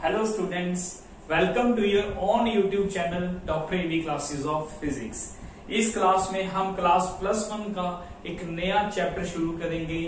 Hello students, welcome to your own YouTube channel Dr. AV Classes of Physics। इस class में हम class +1 का एक नया चैप्टर शुरू करेंगे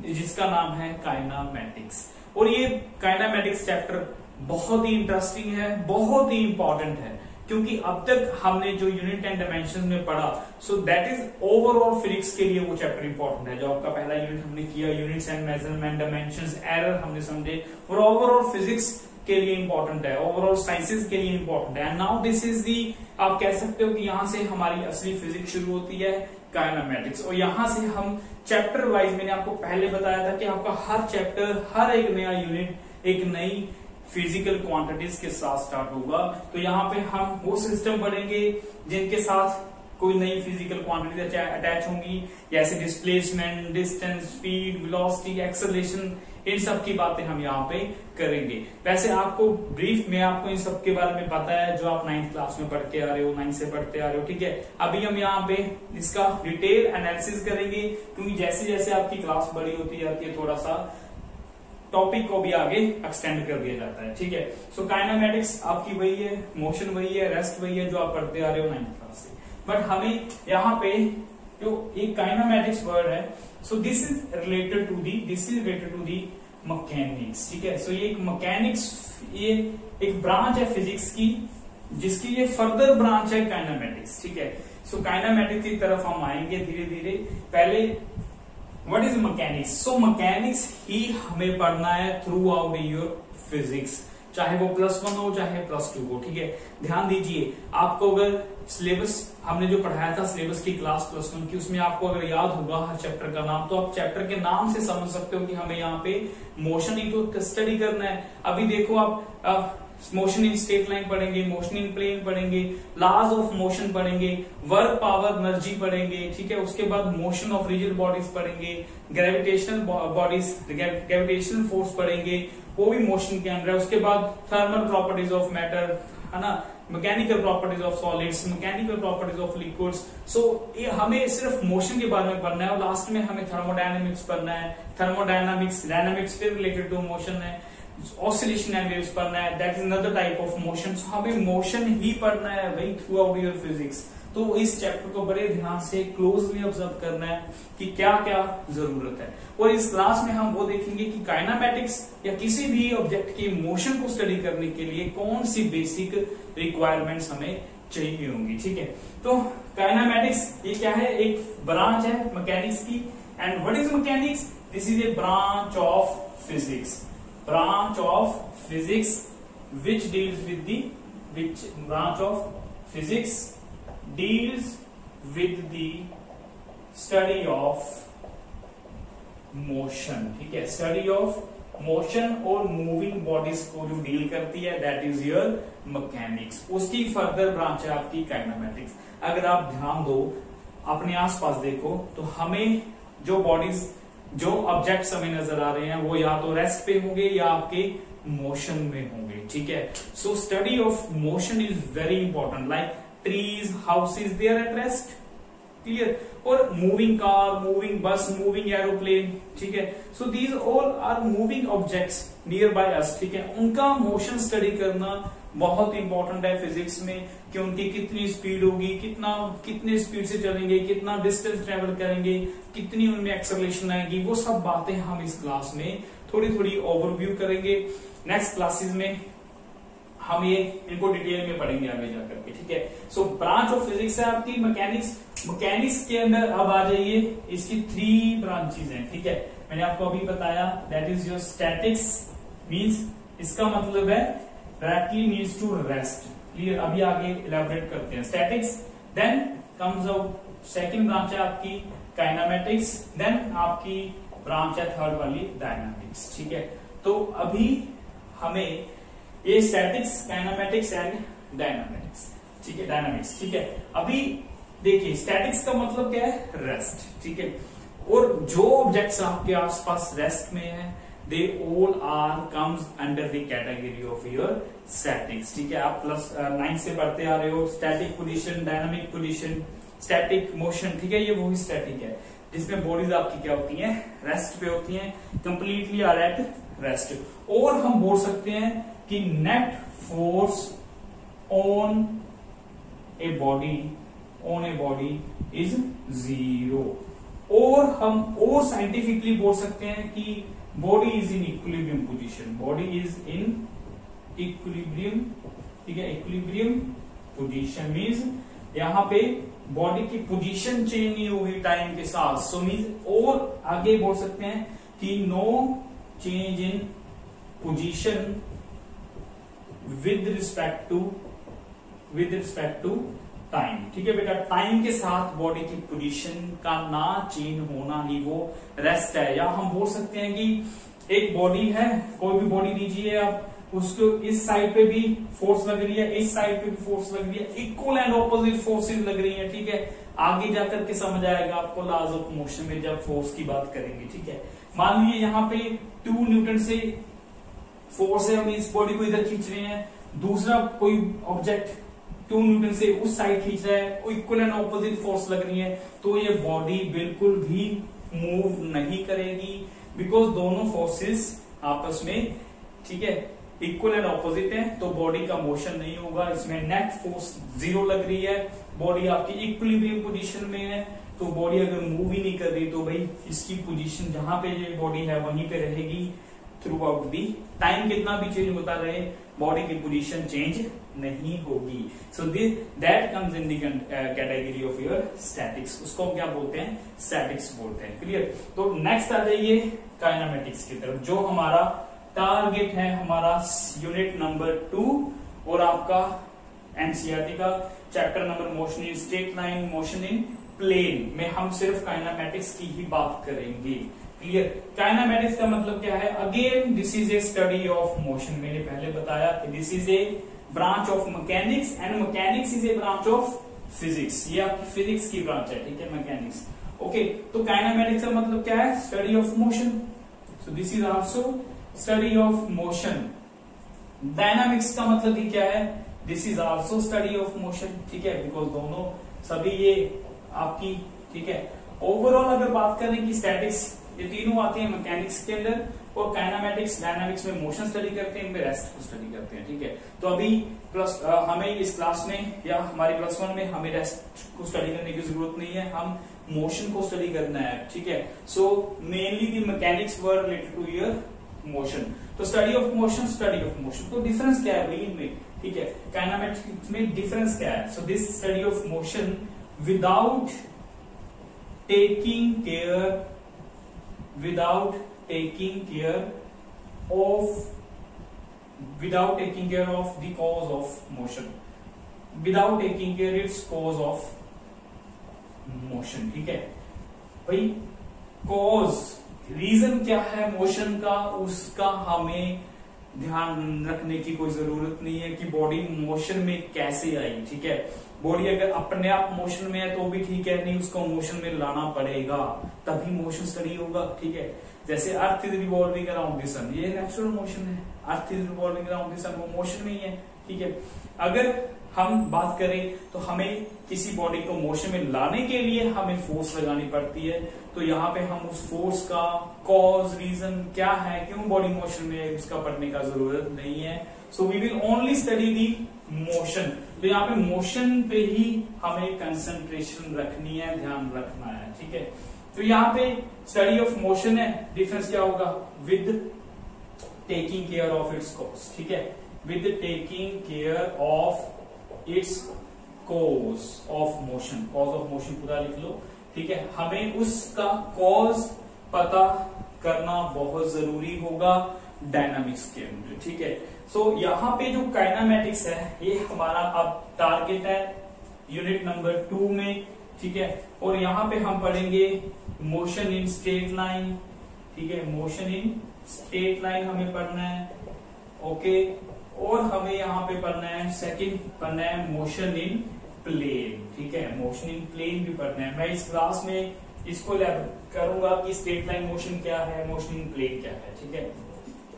जिसका नाम है काइनामेटिक्स। और ये काइनामेटिक्स चैप्टर बहुत ही इंटरेस्टिंग है, बहुत ही इंपॉर्टेंट है, क्योंकि अब तक हमने जो यूनिट एंड डायमेंशन में पढ़ा, सो दैट इज ओवरऑल फिजिक्स के लिए वो चैप्टर इंपॉर्टेंट है। जो आपका पहला यूनिट हमने किया, units and measurement, dimensions, error हमने समझे, और ओवरऑल फिजिक्स के लिए इंपॉर्टेंट है, ओवरऑल साइंसेज के लिए इंपॉर्टेंट है। And now this is the, आप कह सकते हो कि यहाँ से हमारी असली फिजिक्स शुरू होती है, काइनामेटिक्स। और यहाँ से हम चैप्टर वाइज, मैंने आपको पहले बताया था कि आपका हर चैप्टर, हर एक नया यूनिट एक नई फिजिकल क्वांटिटीज के साथ स्टार्ट होगा। तो यहाँ पे हम वो सिस्टम पढ़ेंगे जिनके साथ कोई नई फिजिकल क्वांटिटीज अटैच होंगी, जैसे displacement, distance, speed, velocity, acceleration, इन सब की बातें हम यहाँ पे करेंगे। वैसे आपको ब्रीफ में आपको इन सब के बारे में पता है, जो आप 9th क्लास में पढ़ के आ रहे हो, 9 से पढ़ते आ रहे हो, ठीक है। अभी हम यहाँ पे इसका डिटेल एनालिसिस करेंगे, क्योंकि जैसे जैसे आपकी क्लास बड़ी होती जाती है, थोड़ा सा टॉपिक को भी आगे एक्सटेंड कर दिया जाता है, ठीक है। सो काइनामेटिक्स आपकी वही है, मोशन वही है, रेस्ट वही है जो आप पढ़ते आ रहे हो 9th क्लास से। बट हमें यहाँ पे जो एक काइनामेटिक्स वर्ड है, so this is related to the mechanics, ठीक है। सो ये एक मैकेनिक्स, ये एक ब्रांच है फिजिक्स की, जिसकी ये फर्दर ब्रांच है काइनामेटिक्स, ठीक है। सो काइनामेटिक्स की तरफ हम आएंगे धीरे धीरे। पहले what is mechanics? So mechanics ही हमें पढ़ना है थ्रू आउट योर फिजिक्स, चाहे वो +1 हो चाहे +2 हो, ठीक है। ध्यान दीजिए, आपको अगर सिलेबस हमने जो पढ़ाया था, सिलेबस की क्लास +1 की, उसमें आपको अगर याद होगा हर चैप्टर का नाम, तो आप चैप्टर के नाम से समझ सकते हो कि हमें यहाँ पे मोशन ही तो स्टडी करना है। अभी देखो आप मोशन इन स्ट्रेट लाइन पढ़ेंगे, मोशन इन प्लेन पढ़ेंगे, लॉज ऑफ मोशन पढ़ेंगे, वर्क, पावर, एनर्जी पढ़ेंगे, ठीक है। उसके बाद मोशन ऑफ रिजिड बॉडीज पढ़ेंगे, ग्रेविटेशनल बॉडीज, ग्रेविटेशनल फोर्स पढ़ेंगे, वो भी मोशन के अंदर है। उसके बाद थर्मल प्रॉपर्टीज ऑफ मैटर, है ना, mechanical properties of solids, mechanical properties of liquids. So ये हमें सिर्फ मोशन के बारे में पढ़ना है, और लास्ट में हमें थर्मोडायनामिक्स पढ़ना है। थर्मोडायनामिक्स, डायनामिक्स फिर रिलेटेड टू मोशन है, ऑसिलेशन एंड वेव्स पढ़ना है, that is another type of motion. So हमें मोशन ही पढ़ना है भाई थ्रू आउट योर फिजिक्स। तो इस चैप्टर को बड़े ध्यान से क्लोजली ऑब्जर्व करना है कि क्या क्या जरूरत है। और इस क्लास में हम वो देखेंगे कि काइनामेटिक्स या किसी भी ऑब्जेक्ट के मोशन को स्टडी करने के लिए कौन सी बेसिक रिक्वायरमेंट्स हमें चाहिए होंगी, ठीक है। तो काइनामेटिक्स ये क्या है? एक ब्रांच है मैकेनिक्स की। And what is mechanics? This is a branch of physics, branch of physics which deals with the study of motion, ठीक है। स्टडी ऑफ मोशन और मूविंग बॉडीज को जो डील करती है, दैट इज योर मैकेनिक्स। उसकी further branch है आपकी काइनामेटिक्स। अगर आप ध्यान दो, अपने आसपास देखो, तो हमें जो बॉडीज, जो ऑब्जेक्ट्स हमें नजर आ रहे हैं, वो या तो रेस्ट पे होंगे या आपके मोशन में होंगे, ठीक है। So study of motion is very important, like trees, houses, they are at rest, clear. और moving car, moving bus, moving aeroplane, ठीक है। So these all are moving objects near by us, ठीक है। उनका मोशन स्टडी करना बहुत important है physics में, कि उनकी कितनी स्पीड होगी, कितने स्पीड से चलेंगे, कितना डिस्टेंस ट्रेवल करेंगे, कितनी उनमें एक्सेलरेशन आएगी, वो सब बातें हम इस क्लास में थोड़ी थोड़ी ओवरव्यू करेंगे। नेक्स्ट क्लासेस में हम ये इनको डिटेल में पढ़ेंगे आगे जाकर के, ठीक है। सो ब्रांच ऑफ फिजिक्स है आपकी मैकेनिक्स। मैकेनिक्स के अंदर अब आ जाइए, इसकी 3 ब्रांचेज हैं, ठीक है। मैंने आपको अभी बताया, that is your statics, means इसका मतलब है directly means to rest, clear. अभी आगे इलेबोरेट करते हैं statics. Then comes out second branch है आपकी काइनामेटिक्स, देन आपकी ब्रांच है थर्ड वाली डायनामिक्स, ठीक है। तो अभी हमें ये स्टैटिक्स, काइनामेटिक्स एंड डायनामिक्स, ठीक है, डायनामिक्स, ठीक है। अभी देखिए, स्टैटिक्स का मतलब क्या है? रेस्ट, ठीक है। और जो ऑब्जेक्ट्स आपके आसपास रेस्ट में है, they all are comes under the category of your statics, ठीक है। आप +9 से पढ़ते आ रहे हो, static position, dynamic position, static motion, ठीक है। ये वही स्टैटिक है जिसमें बॉडीज आपकी क्या होती हैं? रेस्ट पे होती हैं, कंप्लीटली आर एट रेस्ट। और हम बोल सकते हैं कि net force on a body is 0, और हम और साइंटिफिकली बोल सकते हैं कि body is in equilibrium position, body is in equilibrium, ठीक है, इक्विलिब्रियम पोजीशन मीन्स यहां पे बॉडी की पोजीशन चेंज नहीं होगी टाइम के साथ, सो मीन्स और आगे बोल सकते हैं कि no change in position with respect to time, ठीक है बेटा, टाइम के साथ बॉडी की पोजीशन का ना चेंज होना ही वो रेस्ट है। या हम बोल सकते हैं कि एक बॉडी है, कोई भी बॉडी लीजिए आप, उसको इस साइड पे भी फोर्स लग रही है, इस साइड पे भी फोर्स लग रही है, इक्वल एंड ऑपोजिट फोर्सेज लग रही है, ठीक है। आगे जाकर के समझ आएगा आपको लॉज ऑफ मोशन में जब फोर्स की बात करेंगे, ठीक है। मान लीजिए यहाँ पे 2 न्यूटन से फोर्स है, हम इस बॉडी को इधर खींच रहे हैं, दूसरा कोई ऑब्जेक्ट 2 न्यूटन से उस साइड खींच रहा है, इक्वल एंड ऑपोजिट फोर्स लग रही है, तो ये बॉडी बिल्कुल भी मूव नहीं करेगी, बिकॉज दोनों फोर्सेस आपस में, ठीक है, इक्वल एंड ऑपोजिट है, तो बॉडी का मोशन नहीं होगा। इसमें नेट फोर्स 0 लग रही है, बॉडी आपकी इक्विलिब्रियम पोजीशन में है, तो बॉडी अगर मूव ही नहीं कर रही तो भाई इसकी पोजीशन जहां पे ये बॉडी है वहीं पे रहेगी थ्रू आउट दी टाइम। कितना भी चेंज होता रहे बॉडी की पोजीशन चेंज नहीं होगी। So this that comes in the category of your statics, उसको हम क्या बोलते हैं, स्टैटिक्स बोलते हैं। क्लियर। तो नेक्स्ट आ जाइए काइनेमेटिक्स की तरफ, जो हमारा टारगेट है, हमारा यूनिट नंबर 2 और आपका एनसीईआरटी का chapter number motion in straight line, motion in plane में हम सिर्फ काइनेमेटिक्स की ही बात करेंगे। क्लियर। काइनेमेटिक्स का मतलब क्या है, again this is a study of motion. मैंने पहले बताया कि this is a branch of mechanics and mechanics is a branch of physics. ये आपकी फिजिक्स की ब्रांच है, ठीक है, मैकेनिक्स। ओके, तो काइनेमेटिक्स का मतलब क्या है, study of motion. So this is also study of motion. Dynamics का मतलब ही क्या है, this is also study of motion, ठीक है, बिकॉज दोनों सभी ये आपकी, ठीक है। ओवरऑल अगर बात करें कि स्टैटिक्स ये तीनों आते हैं मैकेनिक्स के अंदर, और काइनेमेटिक्स डायनामिक्स में मोशन स्टडी करते हैं, इनमें रेस्ट को स्टडी करते हैं, ठीक है। तो अभी हमें इस क्लास में या हमारी +1 में हमें रेस्ट को स्टडी करने की जरूरत नहीं है, हम मोशन को स्टडी करना है, ठीक है। So mainly the mechanics were related to your motion. तो study of motion, study of motion, तो डिफरेंस क्या है भाई इनमें, ठीक है। काइनेमेटिक्स में डिफरेंस क्या है, so this study of motion without taking care of the cause of motion, without taking care its cause of motion, ठीक है भाई। कॉज, रीजन क्या है मोशन का, उसका हमें ध्यान रखने की कोई जरूरत नहीं है कि बॉडी मोशन में कैसे आई, ठीक है। बॉडी अगर अपने आप मोशन में है तो भी ठीक है, नहीं उसको मोशन में लाना पड़ेगा तभी मोशन स्टडी होगा, ठीक है। जैसे earth is revolving around the sun, ये नेचुरल मोशन है, earth is revolving around the sun, वो मोशन में ही है, ठीक है। अगर हम बात करें तो हमें किसी बॉडी को मोशन में लाने के लिए हमें फोर्स लगानी पड़ती है, तो यहाँ पे हम उस फोर्स का कॉज, रीजन क्या है, क्यों बॉडी मोशन में है, उसका पढ़ने का जरूरत नहीं है। So we will only study the motion. तो यहाँ पे मोशन पे ही हमें कंसंट्रेशन रखनी है, ध्यान रखना है, ठीक है। तो यहाँ पे स्टडी ऑफ मोशन है, डिफरेंस क्या होगा, with taking care of its cause, ठीक है, with taking care of its cause of motion, cause of motion पूरा लिख लो, ठीक है। हमें उसका कॉज पता करना बहुत जरूरी होगा डायनामिक्स के अंदर, ठीक है। सो यहाँ पे जो काइनेमेटिक्स है ये हमारा अब टारगेट है यूनिट नंबर 2 में, ठीक है। और यहाँ पे हम पढ़ेंगे मोशन इन स्ट्रेट लाइन, ठीक है, मोशन इन स्ट्रेट लाइन हमें पढ़ना है, ओके। और हमें यहाँ पे पढ़ना है, सेकंड पढ़ना है मोशन इन प्लेन, ठीक है, मोशन इन प्लेन भी पढ़ना है। मैं इस क्लास में इसको करूंगा कि स्ट्रेट लाइन मोशन क्या है, मोशन इन प्लेन क्या है, ठीक है।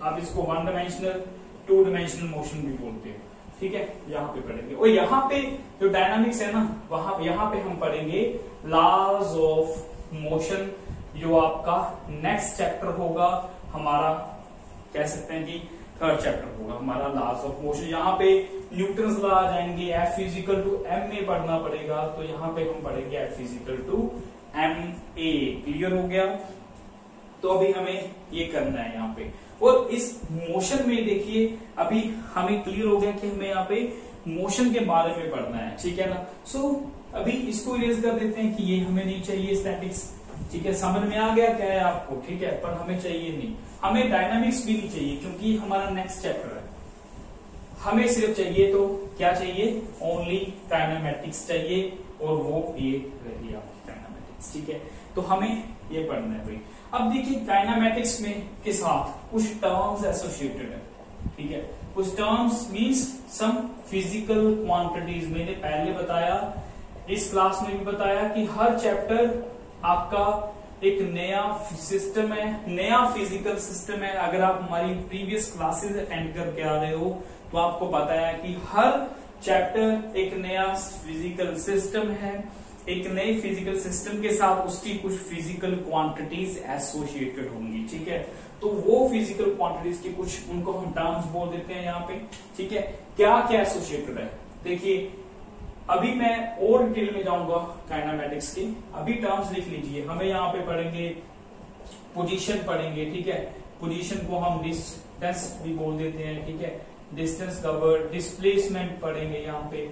आप इसको 1 डायमेंशनल 2 डायमेंशनल मोशन भी बोलते हैं, ठीक है, यहाँ पे पढ़ेंगे। और यहाँ पे जो डायनामिक्स है ना, यहाँ पे हम पढ़ेंगे लॉज ऑफ मोशन, जो आपका नेक्स्ट चैप्टर होगा हमारा, कह सकते हैं कि थर्ड चैप्टर होगा हमारा लॉज ऑफ मोशन। यहाँ पे न्यूटन्स लॉ आ जाएंगे, F is equal to m a पढ़ना पड़ेगा, तो यहाँ पे हम पढ़ेंगे F is equal to m a. Clear हो गया? तो अभी हमें ये करना है यहाँ पे, और इस मोशन में देखिए अभी हमें क्लियर हो गया कि हमें यहाँ पे मोशन के बारे में पढ़ना है, ठीक है ना। सो अभी इसको इरेज कर देते हैं कि ये हमें नहीं चाहिए स्टैटिक्स, ठीक है, समझ में आ गया क्या है आपको, ठीक है, पर हमें चाहिए नहीं, हमें डायनामिक्स भी नहीं चाहिए क्योंकि हमारा नेक्स्ट चैप्टर है। हमें सिर्फ चाहिए तो क्या चाहिए, ओनली काइनेमैटिक्स चाहिए, और वो ये रही आपकी काइनेमैटिक्स, ठीक है। तो हमें ये पढ़ना है भाई। अब देखिए काइनेमैटिक्स में के साथ कुछ टर्म्स एसोसिएटेड है, ठीक है, कुछ terms means some physical quantities. मैंने पहले बताया, इस क्लास में भी बताया कि हर चैप्टर आपका एक नया सिस्टम है, नया फिजिकल सिस्टम है। अगर आप हमारी प्रीवियस क्लासेस अटेंड करके आ रहे हो तो आपको पता है कि हर चैप्टर एक नया फिजिकल सिस्टम है, एक नए फिजिकल सिस्टम के साथ उसकी कुछ फिजिकल क्वांटिटीज एसोसिएटेड होंगी, ठीक है। तो वो फिजिकल क्वांटिटीज की कुछ, उनको हम टर्म्स बोल देते हैं यहाँ पे, ठीक है। क्या क्या एसोसिएटेड है देखिए, अभी मैं और डिटेल में जाऊंगा काइनेमैटिक्स की, अभी टर्म्स लिख लीजिए। हमें यहाँ पे पढ़ेंगे पोजीशन पढ़ेंगे, ठीक है, पोजीशन को हम डिस्टेंस भी बोल देते हैं, ठीक है, डिस्टेंस कवर्ड, डिस्प्लेसमेंट पढ़ेंगे यहाँ पे,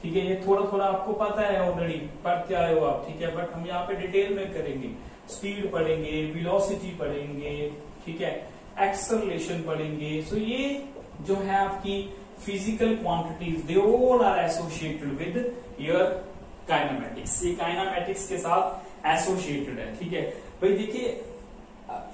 ठीक है। ये थोड़ा थोड़ा आपको पता है ऑलरेडी, पढ़ के आए हो आप, ठीक है, बट हम यहाँ पे डिटेल में करेंगे। स्पीड पढ़ेंगे, वेलोसिटी पढ़ेंगे, ठीक है, एक्सेलरेशन पढ़ेंगे। सो ये जो है आपकी physical quantities, they all are associated with your kinematics. ये काइनेमैटिक्स के साथ एसोसिएटेड है, ठीक है भाई। देखिए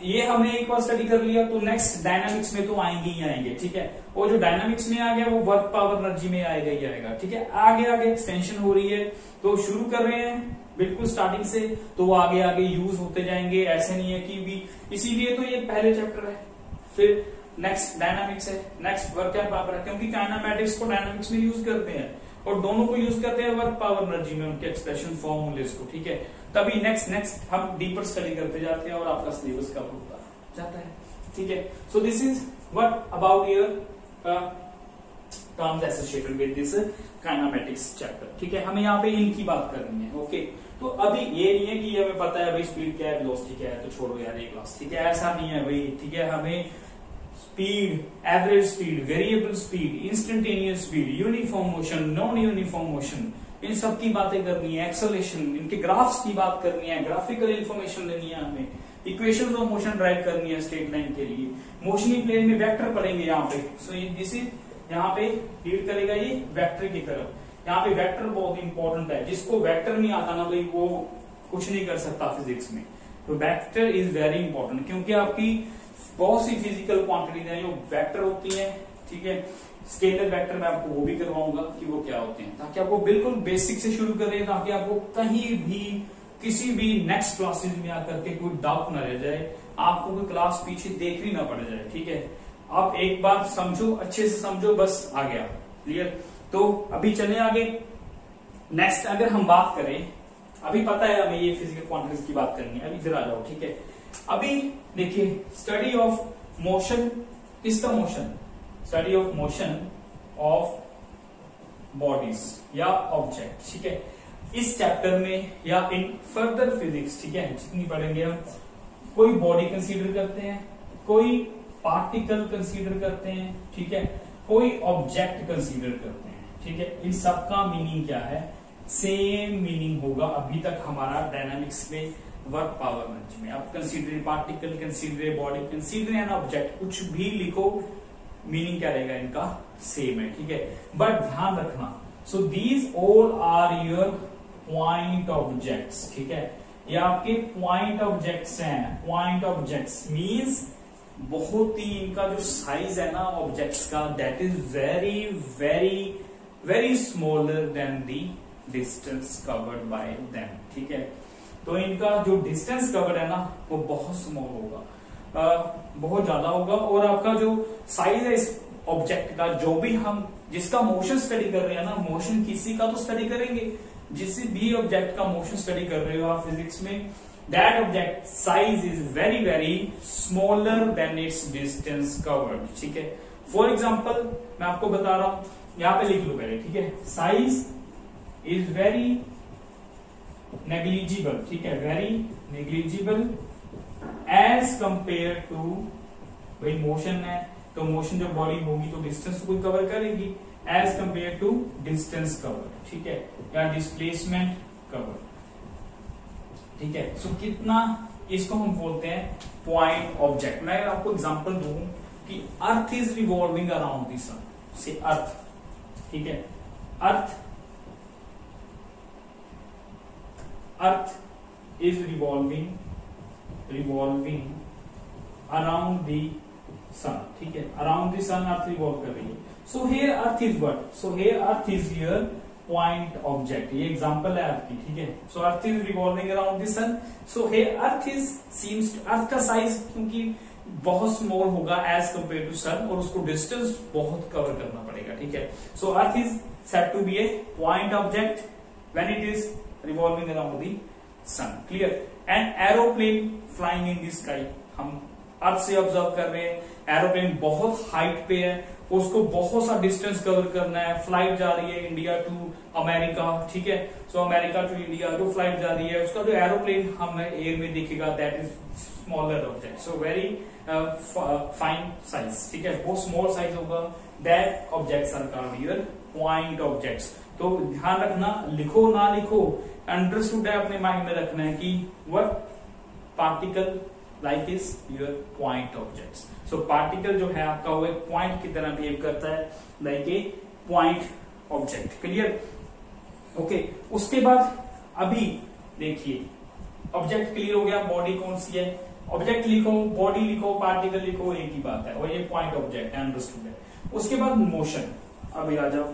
ये हमने एक बार स्टडी कर लिया, तो नेक्स्ट डायनामिक्स में तो आएंगे ही आएंगे, ठीक है। और जो डायनामिक्स में आ गया वो वर्क पावर एनर्जी में आएगा ही आएगा, ठीक है। आगे आगे एक्सटेंशन हो रही है, तो शुरू कर रहे हैं बिल्कुल स्टार्टिंग से, तो वो आगे आगे यूज होते जाएंगे। ऐसे नहीं है कि भी, इसीलिए तो ये पहले चैप्टर है, फिर नेक्स्ट डायनामिक्स है, नेक्स्ट वर्क पावर है, क्योंकि काइनेमैटिक्स को डायनामिक्स में यूज करते हैं और दोनों को यूज करते हैं वर्क पावर एनर्जी में, उनके एक्सप्रेशन फॉर्मूलेस को, ठीक है। तभी नेक्स्ट हम डीपर स्टडी करते जाते हैं और आपका सिलेबस कवर होता जाता है, ठीक है। So this is what about your terms associated with this kinematics chapter, ठीक है। हमें यहाँ पे इनकी बात करनी है, ओके। तो अभी ये नहीं है कि हमें पता है भाई स्पीड क्या है, वेलोसिटी क्या है, तो छोड़ो यार ये क्लास, ठीक है, ऐसा नहीं है भाई, ठीक है। हमें speed, average speed, variable speed, instantaneous speed, uniform motion, non uniform motion, इन सब की बातें करनी है, एक्सेलरेशन, इनके ग्राफ्स की बात करनी है, ग्राफिकल इंफॉर्मेशन लेनी है हमें, इक्वेशंस ऑफ मोशन ड्राइव करनी है स्ट्रेट लाइन के लिए, मोशनी प्लेन में वेक्टर पढ़ेंगे यहाँ पे। सो दिस इज यहाँ पे लीड करेगा ये वेक्टर की तरफ। यहाँ पे वेक्टर बहुत इंपॉर्टेंट है, जिसको वेक्टर नहीं आता ना भाई वो कुछ नहीं कर सकता फिजिक्स में। तो वेक्टर इज वेरी इंपॉर्टेंट, क्योंकि आपकी बहुत सी फिजिकल क्वांटिटीज हैं जो वेक्टर होती हैं, ठीक है। स्केलर वेक्टर मैं आपको वो भी करवाऊंगा कि वो क्या होते हैं, ताकि आपको बिल्कुल बेसिक से शुरू करें, ताकि आपको कहीं भी किसी भी नेक्स्ट क्लासेस में आकर के कोई डाउट ना रह जाए, आपको कोई क्लास पीछे देखनी ना पड़ जाए, ठीक है। आप एक बार समझो, अच्छे से समझो, बस आ गया, क्लियर। तो अभी चले आगे। नेक्स्ट अगर हम बात करें, अभी पता है हमें ये फिजिकल क्वांटिटीज की बात करनी है, अभी इधर आ जाओ, ठीक है। अभी देखिए स्टडी ऑफ मोशन, किसका motion, study of motion of bodies या ऑब्जेक्ट, ठीक है। इस चैप्टर में या इन फर्दर फिजिक्स, ठीक है, जितनी पढ़ेंगे हम, कोई बॉडी कंसीडर करते हैं, कोई पार्टिकल कंसीडर करते हैं, ठीक है, कोई ऑब्जेक्ट कंसीडर करते हैं, ठीक है। इन सबका मीनिंग क्या है, सेम मीनिंग होगा अभी तक हमारा डायनामिक्स में, वर्क पावर एनर्जी में। आप consider particle, consider body, consider an object, कुछ भी लिखो, मीनिंग क्या रहेगा इनका, सेम है, ठीक है। बट ध्यान रखना, so these all are your point objects, ठीक है, ये आपके पॉइंट ऑब्जेक्ट्स हैं। पॉइंट ऑब्जेक्ट्स मींस बहुत ही इनका जो साइज है ना ऑब्जेक्ट्स का, that is very very very smaller than the distance covered by them, ठीक है। तो इनका जो डिस्टेंस कवर्ड है ना वो बहुत स्मॉल होगा, बहुत ज्यादा होगा, और आपका जो साइज है इस ऑब्जेक्ट का, जो भी हम जिसका मोशन स्टडी कर रहे हैं ना, मोशन किसी का तो स्टडी करेंगे, जिस भी ऑब्जेक्ट का मोशन स्टडी कर रहे हो आप फिजिक्स में, that object size is very very smaller then it's distance covered, ठीक है। फॉर एग्जाम्पल मैं आपको बता रहा हूं, यहां पे लिख लो पहले, ठीक है। साइज इज वेरी नेग्लिजिबल, ठीक है, very negligible as compare to, भाई मोशन है तो मोशन जब बॉडी होगी तो डिस्टेंस को कवर करेगी, as compare to distance cover, ठीक है, या डिस्प्लेसमेंट कवर, ठीक है। सो कितना, इसको हम बोलते हैं पॉइंट ऑब्जेक्ट। मैं आपको एग्जांपल दूं कि earth is revolving around the sun, say earth, ठीक है, earth is revolving around the sun, ठीक है, around the sun earth revolve कर रही है। So here earth is what, so here earth is your point object, ये example है earth की, ठीक है। So earth is revolving around the sun, so here earth is seems, earth का size क्योंकि बहुत स्मॉल होगा एज कंपेयर टू सन, और उसको डिस्टेंस बहुत कवर करना पड़ेगा, ठीक है। So earth is said to be a point object when it is revolving around the sun, clear. And aeroplane flying in the sky, हम अर्थ से ऑब्जर्व कर रहे हैं, एरोप्लेन बहुत हाइट पे है, उसको बहुत सा डिस्टेंस कवर करना है, फ्लाइट जा रही है इंडिया टू अमेरिका, ठीक है। सो अमेरिका टू इंडिया जो फ्लाइट जा रही है, उसका जो एरोप्लेन हमें एयर में दिखेगा that is smaller object, so very fine size, ठीक है, बहुत स्मॉल साइज होगा, that objects are called your point objects. तो ध्यान रखना, लिखो ना लिखो, अंडरस्टूड है, अपने माइंड में रखना है कि what particle like is your point objects. So particle जो है आपका वो एक पॉइंट की तरह बिहेव करता है, like a point object, clear, okay. उसके बाद अभी देखिए, ऑब्जेक्ट क्लियर हो गया, बॉडी कौन सी है, ऑब्जेक्ट लिखो, बॉडी लिखो, पार्टिकल लिखो, एक ही बात है, और ये पॉइंट ऑब्जेक्ट है, अंडरस्टूड है। उसके बाद मोशन, अभी आ जाओ,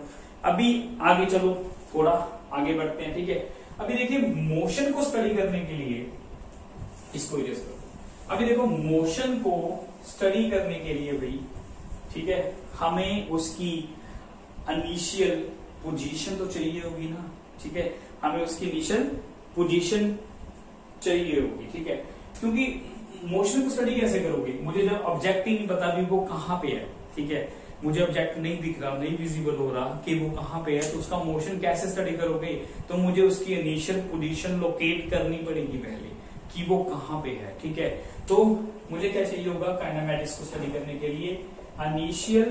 अभी आगे चलो, थोड़ा आगे बढ़ते हैं, ठीक है। अभी देखिए मोशन को स्टडी करने के लिए, इसको इरेज करो, अभी देखो मोशन को स्टडी करने के लिए भाई, ठीक है, हमें उसकी इनिशियल पोजीशन तो चाहिए होगी ना, ठीक है, हमें उसकी इनिशियल पोजीशन चाहिए होगी, ठीक है, क्योंकि मोशन को स्टडी कैसे करोगे, मुझे जब ऑब्जेक्ट ही नहीं पता भी वो कहां पे है, ठीक है, मुझे ऑब्जेक्ट नहीं दिख रहा, नहीं विजिबल हो रहा कि वो कहां पे है, तो उसका मोशन कैसे स्टडी करोगे, तो मुझे उसकी इनिशियल पोजीशन लोकेट करनी पड़ेगी पहले कि वो कहां पे है, ठीक है। तो मुझे क्या चाहिए होगा काइनेमैटिक्स को स्टडी करने के लिए, इनिशियल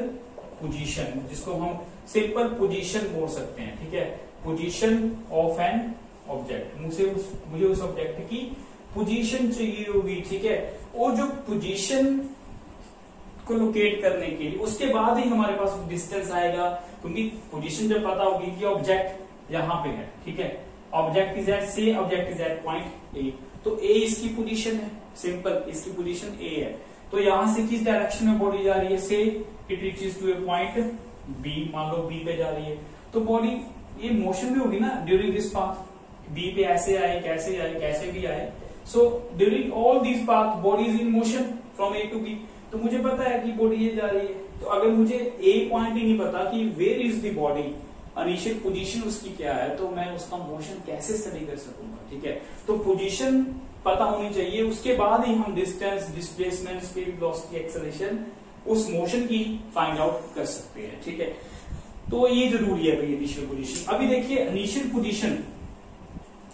पोजीशन, जिसको हम सिंपल पोजीशन बोल सकते हैं, ठीक है, पोजीशन ऑफ एन ऑब्जेक्ट, मुझे उस ऑब्जेक्ट की पोजीशन चाहिए होगी, ठीक है, और जो पोजीशन को लोकेट करने के लिए उसके बाद ही हमारे पास डिस्टेंस आएगा, क्योंकि पोजीशन जब पता होगी कि ऑब्जेक्ट यहां पे है, ठीक है, object is at say, object is at point A, तो ए इसकी पोजीशन है, सिंपल इसकी पोजीशन ए है, तो यहां से किस डायरेक्शन में बॉडी जा रही है, say it reaches to a point B, मान लो बी पे जा रही है, तो बॉडी ये मोशन भी होगी ना ड्यूरिंग दिस पाथ, बी पे ऐसे आए, कैसे भी आए, so during all this path body is in motion from A to B, तो मुझे पता है कि बॉडी ये जा रही है, तो अगर मुझे ए पॉइंट ही नहीं पता कि where is the body, initial position उसकी क्या है, तो मैं उसका मोशन कैसे स्टडी कर सकूंगा, ठीक है। तो पोजीशन पता होनी चाहिए, उसके बाद ही हम distance, displacement, speed, velocity, acceleration उस मोशन की फाइंड आउट कर सकते हैं, ठीक है। तो ये जरूरी है भाई इनिशियल पोजीशन। अभी देखिए इनिशियल पोजीशन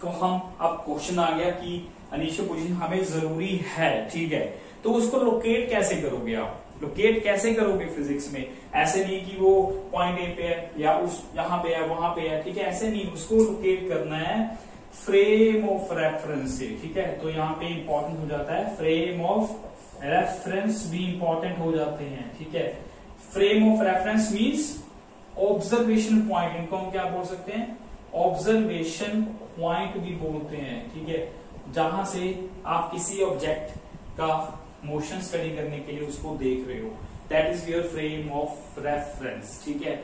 को हम, अब क्वेश्चन आ गया कि इनिशियल पोजीशन हमें जरूरी है, ठीक है, तो उसको लोकेट कैसे करोगे आप, लोकेट कैसे करोगे फिजिक्स में, ऐसे नहीं कि वो पॉइंट ए पे है या उस यहाँ पे है वहां पे है, ठीक है, ऐसे नहीं, उसको लोकेट करना है फ्रेम ऑफ रेफरेंस से, ठीक है। तो यहाँ पे इंपॉर्टेंट हो जाता है फ्रेम ऑफ रेफरेंस, भी इंपॉर्टेंट हो जाते हैं, ठीक है। Frame of reference means observation point, इनको हम क्या बोल सकते हैं, ऑब्जर्वेशन पॉइंट भी बोलते हैं, ठीक है, जहां से आप किसी ऑब्जेक्ट का मोशन स्टडी करने के लिए उसको देख रहे हो, that is your frame of reference, ठीक है।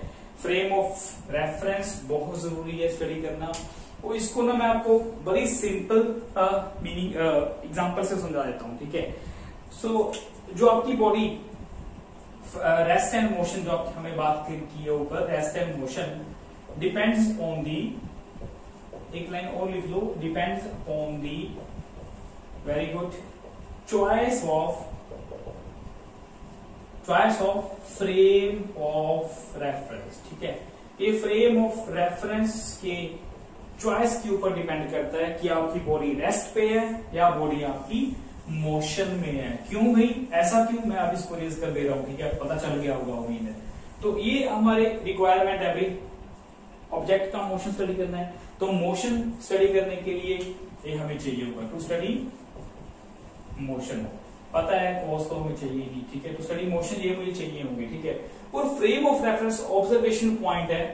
फ्रेम ऑफ रेफरेंस बहुत जरूरी है स्टडी करना, और इसको ना मैं आपको बड़ी सिंपल मीनिंग एग्जांपल से समझा देता हूं, ठीक है। सो जो आपकी बॉडी रेस्ट एंड मोशन, जो आपकी हमें बात की है ऊपर, rest and motion depends on the, एक लाइन और लिख लो, depends on the, very good, choice of choice of frame of reference. ठीक है, ये फ्रेम ऑफ रेफरेंस के चॉइस के ऊपर डिपेंड करता है कि आपकी बॉडी रेस्ट पे है या बॉडी आपकी मोशन में है। क्यों भाई, ऐसा क्यों, मैं अब इसको रेज कर दे रहा हूं। ठीक है, पता चल गया होगा उम्मीद है। तो ये हमारे रिक्वायरमेंट है भाई, ऑब्जेक्ट का मोशन स्टडी करना है। तो मोशन स्टडी करने के लिए ये हमें चाहिए होगा टू स्टडी मोशन। पता है कॉज तो हमें चाहिए ही। ठीक है, टू स्टडी मोशन ये मुझे चाहिए होंगे। ठीक है, और frame of reference observation point है,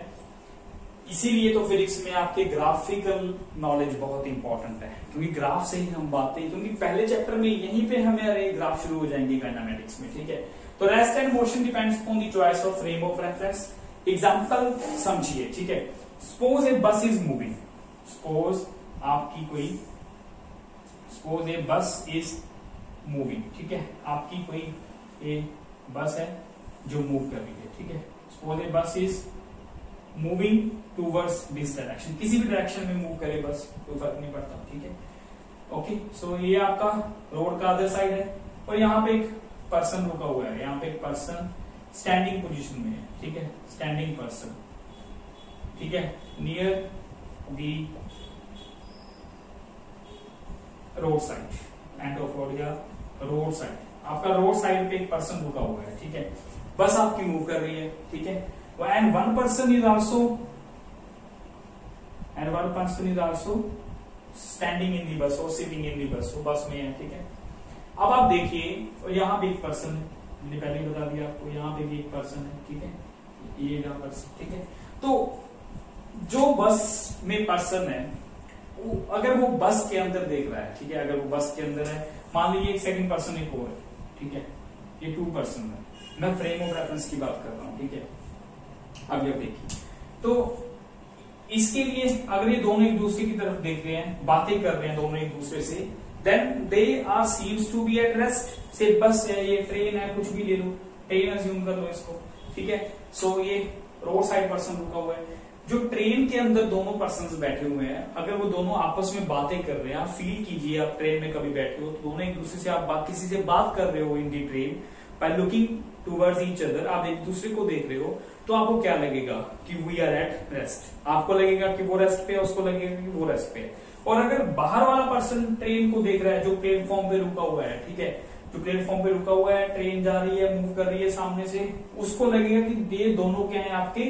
इसीलिए तो फिजिक्स में आपके ग्राफिकल नॉलेज बहुत इंपॉर्टेंट है, क्योंकि ग्राफ से ही हम बातें, क्योंकि पहले चैप्टर में यहीं पे हमें ग्राफ शुरू हो जाएंगे काइनेमेटिक्स में। ठीक है, तो rest and motion depends on the choice of frame of reference. Example समझिए। ठीक है, सपोज ए बस इज मूविंग, सपोज आपकी कोई, सपोज ए बस इज मूविंग। ठीक है, आपकी कोई ए बस है जो मूव कर रही है। ठीक है, सपोज ए बस is moving towards this direction, किसी भी डायरेक्शन में मूव करे बस, कोई फर्क नहीं पड़ता। ठीक है, ओके। सो ये आपका रोड का अदर साइड है और यहाँ पे एक पर्सन रुका हुआ है, यहाँ पे एक पर्सन स्टैंडिंग पोजीशन में है। ठीक है, स्टैंडिंग पर्सन। ठीक है, near the road side, end of road या रोड साइड, आपका रोड साइड पे एक पर्सन रुका हुआ है। ठीक है, बस आपकी मूव कर रही है। ठीक है, and one person is also standing in the bus or sitting in the bus, वो बस में है। ठीक है, अब आप देखिए, और यहाँ पे एक पर्सन है, मैंने पहले ही बता दिया आपको, यहाँ पे भी एक पर्सन है। ठीक है, ये रहा पर्सन। ठीक है, तो जो बस में पर्सन है, अगर वो बस के अंदर देख रहा है, ठीक है, अगर वो बस के अंदर है, मान लीजिए एक सेकंड पर्सन एक और है। ठीक है, ये 2 पर्सन है, मैं फ्रेम ऑफ रेफरेंस की बात कर रहा हूं। ठीक है, अब ये देखिए, तो इसके लिए अगर ये दोनों एक दूसरे की तरफ देख रहे हैं, बातें कर रहे हैं दोनों एक दूसरे से, then they are seems to be at rest. से बस है, ये ट्रेन है, कुछ भी ले लो, ट्रेन अज्यूम कर लो इसको। ठीक है, सो ये रोड साइड पर्सन रुका हुआ है, जो ट्रेन के अंदर दोनों पर्सन बैठे हुए हैं, अगर वो दोनों आपस में बातें कर रहे हैं, आप फील कीजिए, आप ट्रेन में कभी बैठे हो तो दोनों एक दूसरे से आप किसी से बात कर रहे हो in the train, by looking towards each other, आप एक दूसरे को देख रहे हो, तो आपको क्या लगेगा कि वी आर एट रेस्ट। आपको लगेगा कि वो रेस्ट पे है, उसको लगेगा कि वो रेस्ट पे है। और अगर बाहर वाला पर्सन ट्रेन को देख रहा है, जो प्लेटफॉर्म पे रुका हुआ है, ठीक है, जो प्लेटफॉर्म पे रुका हुआ है, ट्रेन जा रही है, मूव कर रही है सामने से, उसको लगेगा कि ये दोनों क्या है, आपके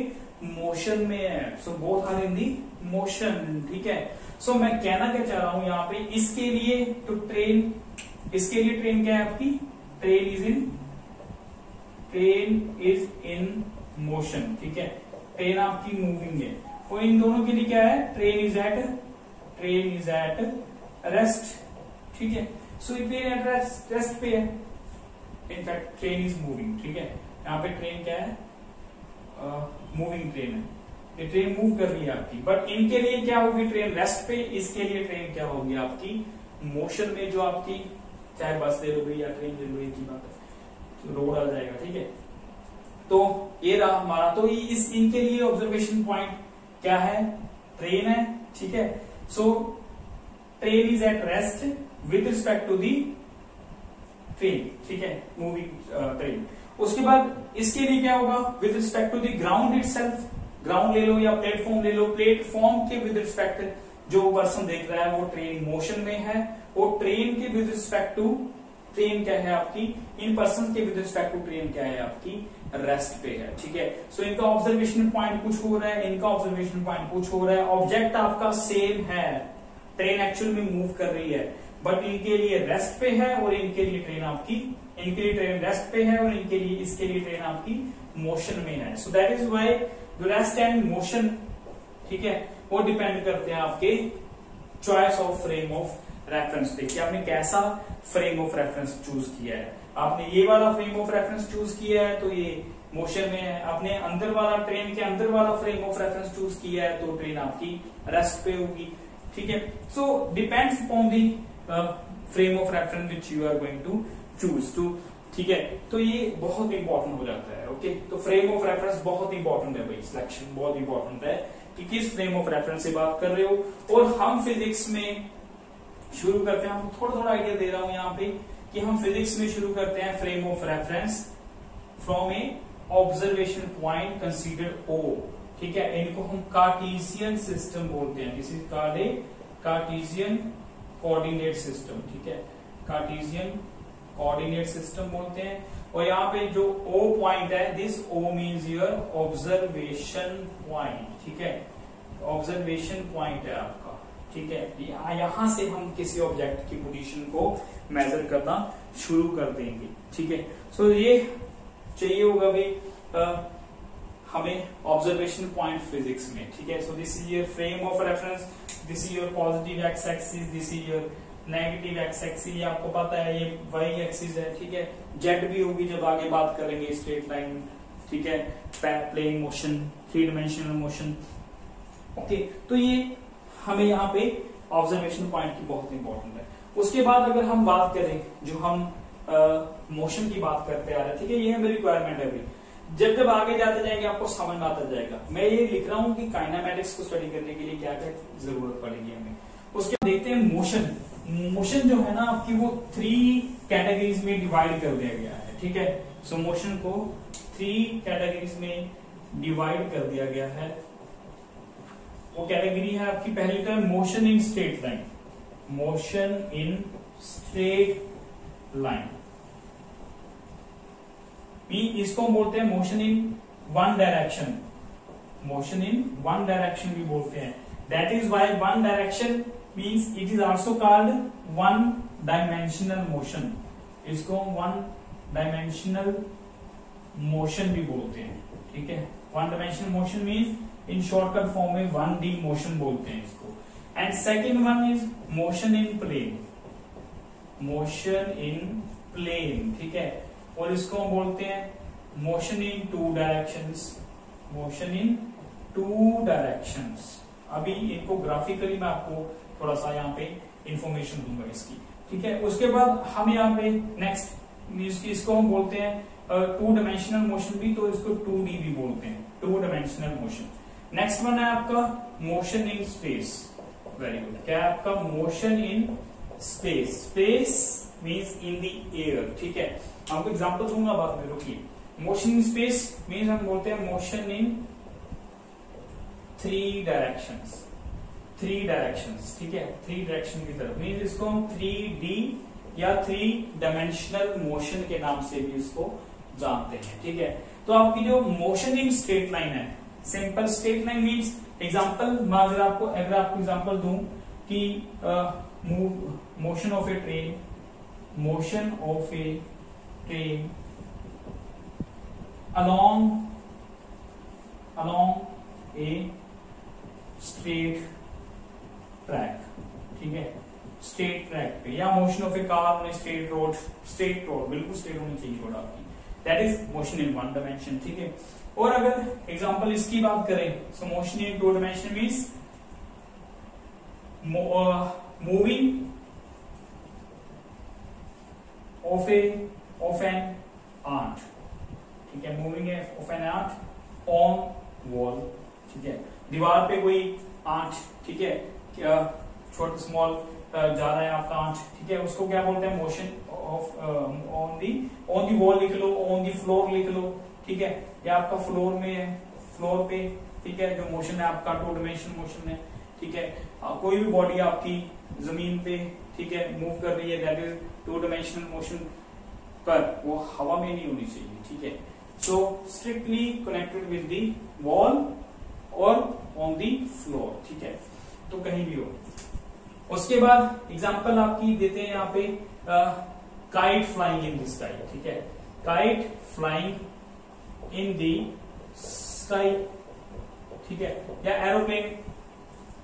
मोशन में है। So both are in the motion. ठीक है, सो मैं कहना क्या चाह रहा हूं यहाँ पे, इसके लिए तो ट्रेन, इसके लिए ट्रेन क्या है आपकी, ट्रेन इज इन मोशन। ठीक है, ट्रेन आपकी मूविंग है, और इन दोनों के लिए क्या है, ट्रेन इज एट रेस्ट। ठीक है, सो ट्रेन एट रेस्ट पे है, इनफैक्ट ट्रेन इज मूविंग। ठीक है, यहाँ पे ट्रेन क्या है, मूविंग ट्रेन है, ये ट्रेन मूव कर रही है आपकी, बट इनके लिए क्या होगी, ट्रेन रेस्ट पे, इसके लिए ट्रेन क्या होगी आपकी मोशन में, जो आपकी चाहे बस ले लो या ट्रेन ले लो, एक ही बात है, रोड आ जाएगा। ठीक है, तो ये रहा हमारा, तो इस इनके लिए ऑब्जर्वेशन पॉइंट क्या है, ट्रेन है। ठीक है, so train is at rest with respect to the train. ठीक है, मूविंग ट्रेन। उसके बाद इसके लिए क्या होगा, with respect to the ground itself, ground ले लो या प्लेटफॉर्म ले लो, प्लेटफॉर्म के विद रिस्पेक्ट जो पर्सन देख रहा है वो ट्रेन मोशन में है, और ट्रेन के विद रिस्पेक्ट टू ट्रेन क्या है आपकी, इन पर्सन के विद रिस्पेक्ट टू ट्रेन क्या है आपकी, रेस्ट पे है। ठीक है, सो इनका ऑब्जर्वेशन पॉइंट कुछ हो रहा है, इनका ऑब्जर्वेशन पॉइंट कुछ हो रहा है, ऑब्जेक्ट आपका सेम है, ट्रेन एक्चुअल में मूव कर रही है, बट इनके लिए रेस्ट पे है और इनके लिए ट्रेन आपकी, इनके लिए ट्रेन रेस्ट पे है और इनके लिए, इसके लिए ट्रेन आपकी मोशन में है। So that is why rest and motion, ठीक है, वो डिपेंड करते हैं आपके choice of frame of reference पे, कि आपने कैसा फ्रेम ऑफ रेफरेंस चूज किया है। आपने ये वाला फ्रेम ऑफ रेफरेंस चूज किया है तो ये मोशन में है, आपने अंदर वाला, ट्रेन के अंदर वाला फ्रेम ऑफ रेफरेंस चूज किया है तो ट्रेन आपकी रेस्ट पे होगी। ठीक है, so depends upon the frame of reference which you are going to choose to. ठीक है, तो ये बहुत इंपॉर्टेंट हो जाता है। ओके, तो फ्रेम ऑफ रेफरेंस बहुत इंपॉर्टेंट है भाई, सिलेक्शन बहुत इंपॉर्टेंट है कि किस फ्रेम ऑफ रेफरेंस से बात कर रहे हो। और हम फिजिक्स में शुरू करते हैं, थोड़ा थोड़ा आइडिया दे रहा हूं यहाँ पे कि हम फिजिक्स में शुरू करते हैं frame of reference from a observation point considered ओ, ठीक है। इनको हम कार्टेशियन सिस्टम बोलते हैं। This is called a Cartesian coordinate system, ठीक है, कार्टेशियन कोऑर्डिनेट सिस्टम बोलते हैं। और यहाँ पे जो O पॉइंट है, this O means your observation point, ठीक है, ऑब्जर्वेशन पॉइंट है आपका, ठीक है। यहां से हम किसी ऑब्जेक्ट की पोजीशन को मेजर करना शुरू कर देंगे, ठीक है। सो ये चाहिए होगा भाई हमें ऑब्जर्वेशन पॉइंट फिजिक्स में, ठीक है। So this is your frame of reference, this is your positive x axis, this is your negative x axis, ये आपको पता है, ये वाई एक्सिस है, ठीक है। जेड भी होगी जब आगे बात करेंगे, स्ट्रेट लाइन, ठीक है, plane motion, three dimensional motion, okay. तो ये हमें यहाँ पे ऑब्जर्वेशन पॉइंट की बहुत इंपॉर्टेंट है। उसके बाद अगर हम बात करें, जो हम मोशन की बात करते आ रहे हैं, ठीक है, ये हमें रिक्वायरमेंट है अभी। जब जब आगे जाते जाएंगे आपको समझ में आता जाएगा। मैं ये लिख रहा हूँ कि काइनेमैटिक्स को स्टडी करने के लिए क्या क्या जरूरत पड़ेगी हमें। उसके बाद देखते हैं मोशन। मोशन जो है ना आपकी, वो 3 कैटेगरीज में डिवाइड कर दिया गया है, ठीक है। सो मोशन को 3 कैटेगरीज में डिवाइड कर दिया गया है। वो कैटेगरी है आपकी, पहली term motion in straight line, motion in straight line, इसको हम बोलते हैं motion in one direction, motion in one direction भी बोलते हैं। That is why one direction means it is also called one dimensional motion, इसको हम वन डायमेंशनल मोशन भी बोलते हैं, ठीक है। One dimensional motion means in shortcut form में 1D मोशन बोलते हैं इसको। And second one is motion in plane, motion in plane, ठीक है। और इसको हम बोलते हैं motion in 2 directions, motion in 2 directions. अभी इनको ग्राफिकली मैं आपको थोड़ा सा यहाँ पे इंफॉर्मेशन दूंगा इसकी, ठीक है। उसके बाद हम यहाँ पे नेक्स्ट इसको हम बोलते हैं 2 डायमेंशनल मोशन भी, तो इसको 2D भी बोलते हैं, 2 डायमेंशनल मोशन। नेक्स्ट वन है आपका motion in space, very good. क्या है आपका? Motion in space, space means in the air, ठीक है। आपको एग्जांपल दूंगा बाद में, रुकिए। मोशन इन स्पेस मीन्स हम बोलते हैं मोशन इन 3 डायरेक्शंस, 3 डायरेक्शंस, ठीक है, 3 डायरेक्शन की तरफ मीन्स इसको हम 3D या 3 डायमेंशनल मोशन के नाम से भी इसको जानते हैं, ठीक है। तो आपकी जो मोशन इन स्ट्रेट लाइन है, simple straight line means example मैं अगर आपको एग्जांपल दूं कि motion of A train, motion of A train along a straight track, ठीक है, स्ट्रेट ट्रैक पे, या motion of A car on a straight road, straight road, बिल्कुल स्ट्रेट होनी चाहिए रोड आपकी, that is motion in 1 dimension, ठीक है। और अगर एग्जांपल इसकी बात करें, सो motion in 2 dimension means moving of an art, ठीक है, moving of an art on wall, ठीक है, दीवार पे कोई आर्ट, ठीक है, क्या छोटा स्मॉल जा रहा है आपका आर्ट, ठीक है, उसको क्या बोलते हैं? Motion of on the wall लिख लो, ऑन दी फ्लोर लिख लो, ठीक है, या आपका फ्लोर में है, फ्लोर पे, ठीक है, जो मोशन है आपका 2 डायमेंशनल मोशन है, ठीक है। कोई भी बॉडी आपकी जमीन पे, ठीक है, मूव कर रही है, दैट इज 2 डायमेंशनल मोशन, पर वो हवा में नहीं होनी चाहिए, ठीक है। So strictly connected with the wall और ऑन दी फ्लोर, ठीक है, तो कहीं भी हो। उसके बाद एग्जांपल आपकी देते हैं यहाँ पे kite flying in the sky, ठीक है, kite flying in the sky, ठीक है, या aeroplane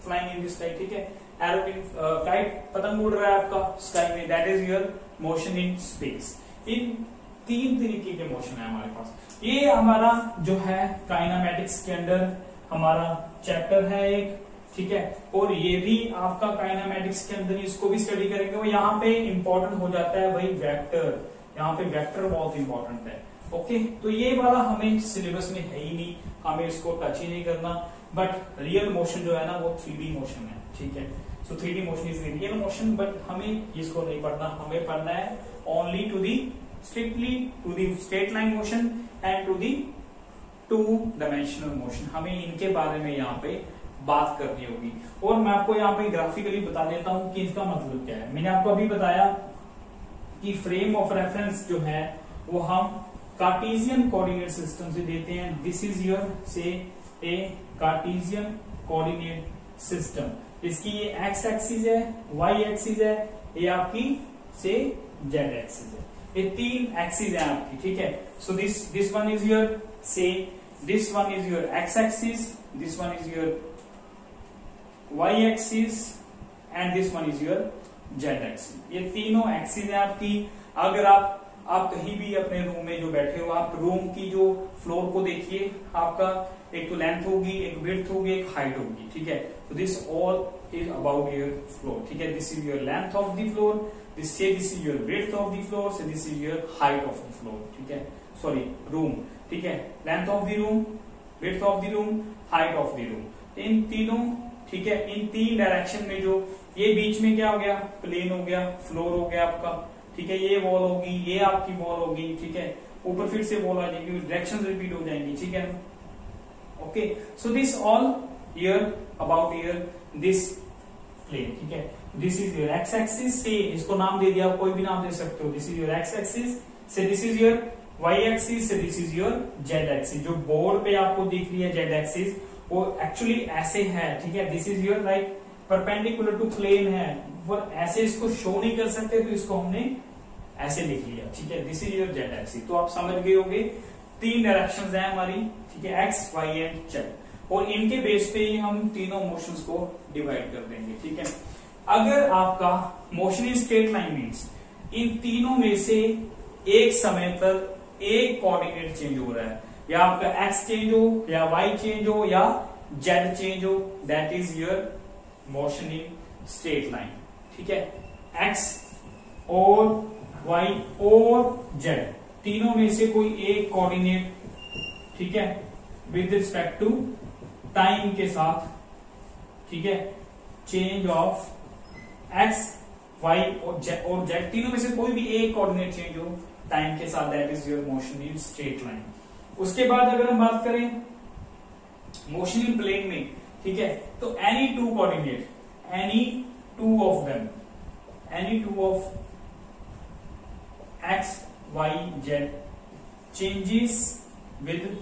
flying in the sky, ठीक है, एरोप्लेन काइट पतंग उड़ रहा है आपका स्काई में, that is your motion in space. इन 3 तरीके के मोशन है हमारे पास। ये हमारा जो है काइनेमैटिक्स के अंदर हमारा चैप्टर है एक, ठीक है, और ये भी आपका काइनेमैटिक्स के अंदर इसको भी स्टडी करेंगे। और यहाँ पे इंपॉर्टेंट हो जाता है भाई वेक्टर, यहाँ पे वेक्टर बहुत इंपॉर्टेंट है, ओके। तो ये वाला हमें सिलेबस में है ही नहीं, हमें इसको टच ही नहीं करना, बट रियल मोशन जो है ना वो 3D मोशन है, ठीक है। So 3D motion is real motion, but हमें इसको नहीं पढ़ना, हमें पढ़ना है only to the strictly to the straight line motion and to the two dimensional motion. हमें इनके बारे में यहाँ पे बात करनी होगी। और मैं आपको यहाँ पे ग्राफिकली बता देता हूं कि इसका मतलब क्या है। मैंने आपको अभी बताया कि फ्रेम ऑफ रेफरेंस जो है वो हम कार्टेशियन कोऑर्डिनेट सिस्टम से देते हैं। दिस इज योर से ए कार्टेशियन कोऑर्डिनेट सिस्टम। इसकी ये एक्स एक्सिस है, वाई एक्सिस है, ये आपकी से जेड एक्सिस है। ये तीन एक्सिस है आपकी, ठीक है। So this one is your say this one is your X axis, this one is your Y axis and this one is your Z axis. ये तीनों एक्सिस है आपकी। अगर आप कहीं भी अपने रूम में जो बैठे हो, आप रूम की जो फ्लोर को देखिए, आपका एक तो लेंथ होगी, एक विड्थ होगी, एक हाइट होगी, ठीक है। तो this all is about your floor, ठीक है। This is your length of the floor, this is your width of the floor, say this is your height of the floor, ठीक है। सॉरी, रूम, ठीक है। Length of the room, width of the room, height of the room, इन तीनों, ठीक है। इन तीन direction में जो ये बीच में क्या हो गया, प्लेन हो गया, फ्लोर हो गया आपका, ठीक है। ये वॉल होगी, ये आपकी वॉल होगी, ठीक है। ऊपर फिर से वॉल आ जाएगी, डायरेक्शन रिपीट हो जाएंगी, ठीक है। Okay, so this all here about here this plane, ठीक है। This is your X axis, से इसको नाम दे दिया, कोई भी नाम दे सकते हो। This is your X axis, say this is your Y axis, say this is your Z axis. जो बोर्ड पे आपको दिख रही है जेड एक्सिस, वो एक्चुअली ऐसे है, ठीक है। This is your like perpendicular to plane है, वो ऐसे इसको शो नहीं कर सकते, तो इसको हमने ऐसे लिख लिया, ठीक है। This is your Z axis. तो आप समझ गए होंगे तीन डायरेक्शंस हैं हमारी, ठीक है, एक्स, वाई एंड जेड। और इनके बेस पे ही हम तीनों मोशंस को डिवाइड कर देंगे, ठीक है। अगर आपका motion in straight line means in तीनों में से एक समय पर एक कोऑर्डिनेट चेंज हो रहा है, या आपका एक्स चेंज हो, या वाई चेंज हो, या जेड चेंज हो, that is your motion in straight line, ठीक है। एक्स और वाई और जेड तीनों में से कोई एक कोऑर्डिनेट, ठीक है, विद रिस्पेक्ट टू टाइम के साथ, ठीक है, चेंज ऑफ एक्स, वाई और जेड तीनों में से कोई भी एक कोऑर्डिनेट चेंज हो टाइम के साथ, that is your motion in straight line. उसके बाद अगर हम बात करें मोशन इन प्लेन में, ठीक है, तो any two coordinate, any two of them, any two of X, Y, Z changes with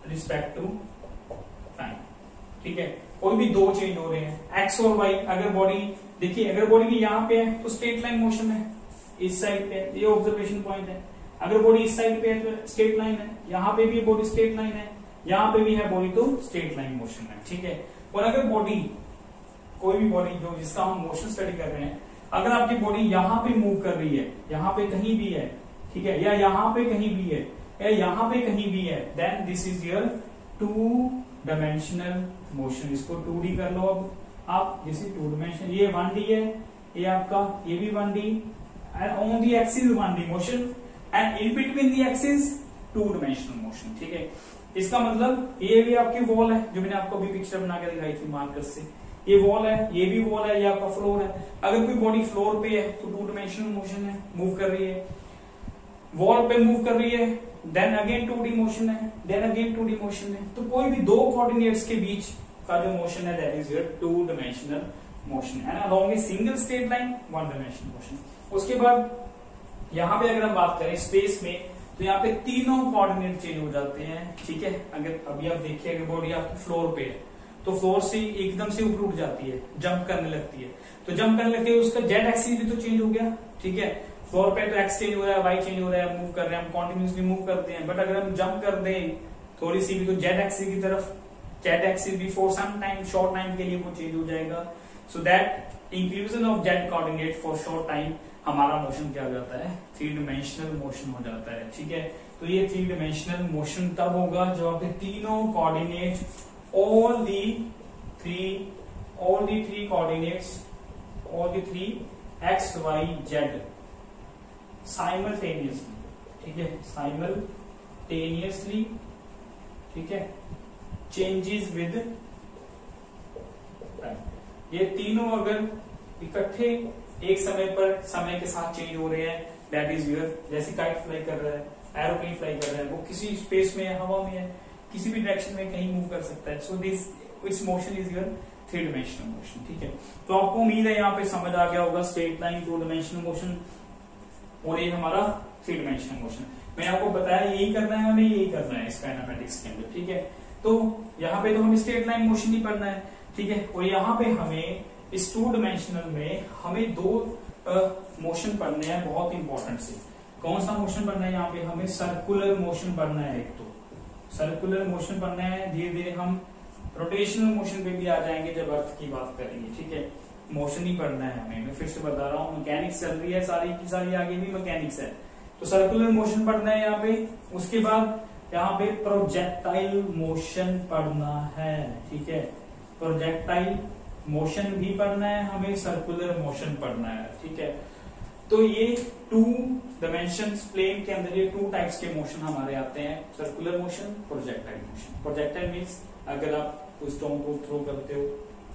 respect to time, ठीक है। कोई भी दो चेंज हो रहे हैं, एक्स और वाई। अगर बॉडी देखिए, अगर बॉडी भी यहां पे है तो स्ट्रेट लाइन मोशन है, इस साइड पे, ये ऑब्जर्वेशन पॉइंट है। अगर बॉडी इस साइड पे है तो स्ट्रेट लाइन है, यहां पे भी बॉडी स्ट्रेट लाइन है, यहां पे भी है बॉडी तो स्ट्रेट लाइन मोशन है, ठीक है। और अगर बॉडी, कोई भी बॉडी जो जिसका हम मोशन स्टडी कर रहे हैं, अगर आपकी बॉडी यहां पे मूव कर रही है, यहां पे कहीं भी है, ठीक है, या यहां पे कहीं भी है, या यहां पे कहीं भी है, then this is your two dimensional motion. इसको 2D कर लो अब आप, जैसे टू डायमेंशन, ये 1D है, ये आपका, ये भी 1D, and on the axis 1D motion, and in between the axis to dimensional motion, ठीक है। इसका मतलब ये भी आपकी वॉल है, जो मैंने आपको अभी पिक्चर बना के दिखाई थी मार्कर से, ये वॉल है, ये भी वॉल है, ये आपका फ्लोर है। अगर कोई बॉडी फ्लोर पे है तो टू डायमेंशनल मोशन है, मूव कर रही है, वॉल पे मूव कर रही है, देन अगेन 2D मोशन है, देन अगेन 2D मोशन है। तो कोई भी दो कोऑर्डिनेट्स के बीच का जो मोशन है, that is your two dimensional motion, and along a single straight line one dimensional motion. उसके बाद यहां पे अगर हम बात करें स्पेस में, तो यहाँ पे तीनों कोऑर्डिनेट चेंज हो जाते हैं, ठीक है। अगर अभी आप देखिए, अगर बॉडी आपकी फ्लोर पे है तो फ्लोर से एकदम से ऊपर उठ जाती है, जंप करने लगती है, तो जंप करने लगती है, उसका जेड एक्सिस भी तो चेंज हो गया, ठीक है। फ्लोर पे तो एक्स चेंज हो रहा है, वाई चेंज हो रहा है, मूव कर रहे हैं, हम कॉन्टिन्यूसली मूव करते हैं। बट अगर हम जंप कर दें थोड़ी सी भी, तो जेड एक्सिस की तरफ, जेड एक्सिस भी for some time, short time के लिए वो चेंज हो जाएगा। So that inclusion of Z coordinate for short time, हमारा मोशन क्या हो जाता है, 3 डायमेंशनल मोशन हो जाता है, ठीक है। तो ये 3 डायमेंशनल मोशन तब होगा जब आपके तीनों coordinate, all the three coordinates, all the 3 x, y, z simultaneously, ठीक है, simultaneously, ठीक है, changes with time। ये तीनों अगर इकट्ठे एक समय पर, समय के साथ चेंज हो रहे हैं, दैट इज योर, जैसे काइट फ्लाई कर रहा है, एरोप्लेन फ्लाई कर रहा है, वो किसी स्पेस में है, हवा में है, किसी भी डायरेक्शन में कहीं मूव कर सकता है। So this it's motion is your 3 dimensional motion. ठीक है, तो आपको उम्मीद है यहाँ पे समझ आ गया होगा स्ट्रेट लाइन 2 डायमेंशनल मोशन और ये हमारा 3 डायमेंशनल मोशन। मैं आपको बताया यही करना है, हमें यही करना है इस काइनेमेटिक्स के अंदर। ठीक है, तो यहाँ पे तो हमें स्ट्रेट लाइन मोशन ही पढ़ना है। ठीक है, और यहाँ पे हमें इस 2 डायमेंशनल में हमें 2 मोशन पढ़ने हैं बहुत इंपॉर्टेंट से। कौन सा मोशन पढ़ना है यहाँ पे? हमें सर्कुलर मोशन पढ़ना है। एक तो सर्कुलर मोशन पढ़ना है, धीरे धीरे हम रोटेशनल मोशन पे भी आ जाएंगे जब अर्थ की बात करेंगे। ठीक है, मोशन ही पढ़ना है हमें, मैं फिर से बता रहा हूँ, मैकेनिक्स चल रही है सारी की सारी, आगे भी मैकेनिक्स है, तो सर्कुलर मोशन पढ़ना है यहाँ पे। उसके बाद यहाँ पे प्रोजेक्टाइल मोशन पढ़ना है। ठीक है, प्रोजेक्टाइल मोशन भी पढ़ना है हमें, सर्कुलर मोशन पढ़ना है। ठीक है, तो ये 2 डायमेंशंस प्लेन के अंदर ये 2 टाइप्स के मोशन हमारे आते हैं, circular motion, projectile motion. Projectile means अगर आप उस स्टोन को थ्रो करते हो।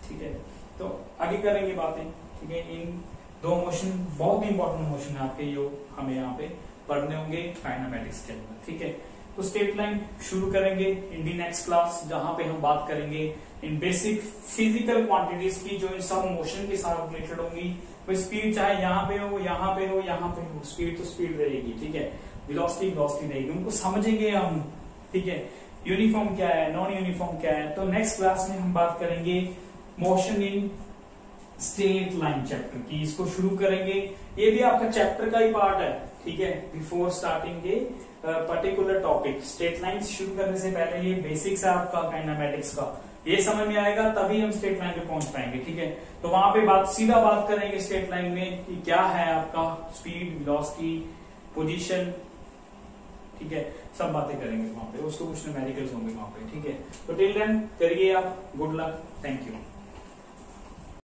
ठीक है, तो आगे करेंगे बातें। ठीक है, इन 2 मोशन बहुत इंपॉर्टेंट मोशन है आपके, जो हमें यहाँ पे पढ़ने होंगे काइनेमेटिक्स के अंदर। ठीक है, तो स्ट्रेट लाइन शुरू करेंगे इन दी नेक्स्ट क्लास, जहां पे हम बात करेंगे इन बेसिक फिजिकल क्वांटिटीज की, जो इन सब मोशन के साथ रिलेटेड होंगी। तो स्पीड चाहे यहाँ पे हो, यहाँ पे हो, यहाँ पे हो, स्पीड तो स्पीड रहेगी। ठीक है, वेलोसिटी वेलोसिटी रहेगी, उनको समझेंगे हम। ठीक है, यूनिफॉर्म क्या है, नॉन यूनिफॉर्म क्या है, तो नेक्स्ट क्लास में हम बात करेंगे motion in straight line chapter की, इसको शुरू करेंगे। ये भी आपका चैप्टर का ही पार्ट है। ठीक है, before starting a particular topic, straight line शुरू करने से पहले ये बेसिक्स है आपका काइनेमेटिक्स का, ये समझ में आएगा तभी हम स्ट्रेट लाइन पे पहुंच पाएंगे। ठीक है, तो वहां पे सीधा बात करेंगे स्ट्रेट लाइन में कि क्या है आपका स्पीड, वेलोसिटी, पोजीशन। ठीक है, सब बातें करेंगे वहां पे, उसको कुछ न्यूमेरिकल्स होंगे वहां पे। ठीक है, तो टिल देन करिए आप, गुड लक, थैंक यू।